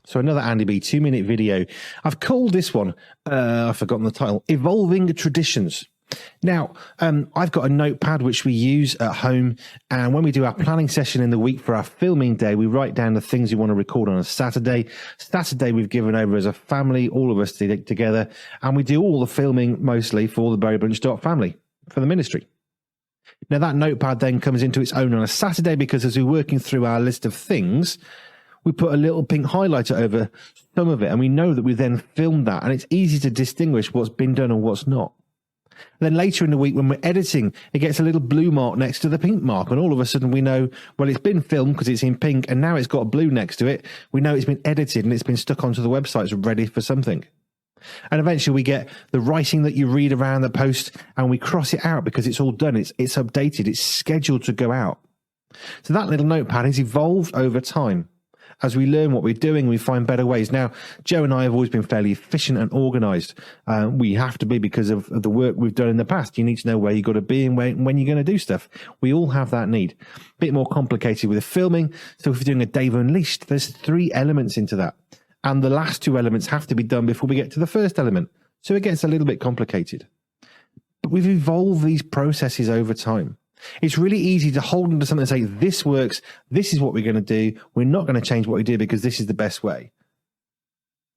So another Andy B 2-minute video. I've called this one, I've forgotten the title, Evolving Traditions. Now, I've got a notepad which we use at home, and when we do our planning session in the week for our filming day, we write down the things we want to record on a Saturday. Saturday we've given over as a family, all of us together, and we do all the filming mostly for the Berry Bunch family, for the ministry. Now that notepad then comes into its own on a Saturday, because as we're working through our list of things, we put a little pink highlighter over some of it, and we know that we then filmed that, and it's easy to distinguish what's been done and what's not. Then later in the week, when we're editing, it gets a little blue mark next to the pink mark, and all of a sudden we know, well, it's been filmed because it's in pink, and now it's got blue next to it. We know it's been edited and it's been stuck onto the website, it's ready for something. And eventually we get the writing that you read around the post, and we cross it out because it's all done, it's updated, it's scheduled to go out. So that little notepad has evolved over time. As we learn what we're doing, we find better ways. Now, Joe and I have always been fairly efficient and organised. We have to be because of the work we've done in the past. You need to know where you've got to be and when you're going to do stuff. We all have that need. A bit more complicated with the filming. So if you're doing a Dave Unleashed, there's 3 elements into that. And the last 2 elements have to be done before we get to the first element. So it gets a little bit complicated. But we've evolved these processes over time. It's really easy to hold onto something and say, this works, this is what we're going to do, we're not going to change what we do because this is the best way.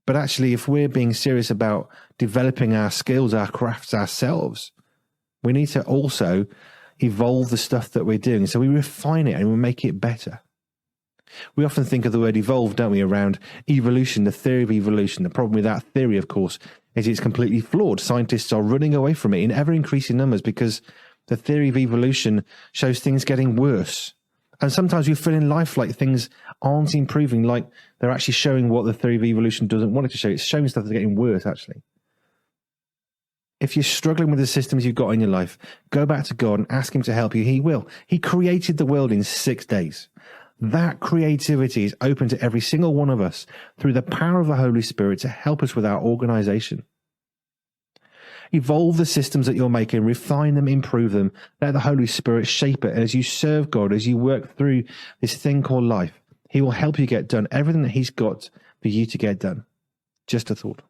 But actually, if we're being serious about developing our skills, our crafts ourselves, we need to also evolve the stuff that we're doing. So we refine it and we make it better. We often think of the word evolve, don't we, around evolution, the theory of evolution. The problem with that theory, of course, is it's completely flawed. Scientists are running away from it in ever-increasing numbers because the theory of evolution shows things getting worse. And sometimes we feel in life like things aren't improving, like they're actually showing what the theory of evolution doesn't want it to show. It's showing stuff that's getting worse, actually. If you're struggling with the systems you've got in your life, go back to God and ask him to help you. He will. He created the world in 6 days. That creativity is open to every single one of us through the power of the Holy Spirit to help us with our organization. Evolve the systems that you're making, refine them, improve them, let the Holy Spirit shape it. And as you serve God, as you work through this thing called life, he will help you get done everything that he's got for you to get done. Just a thought.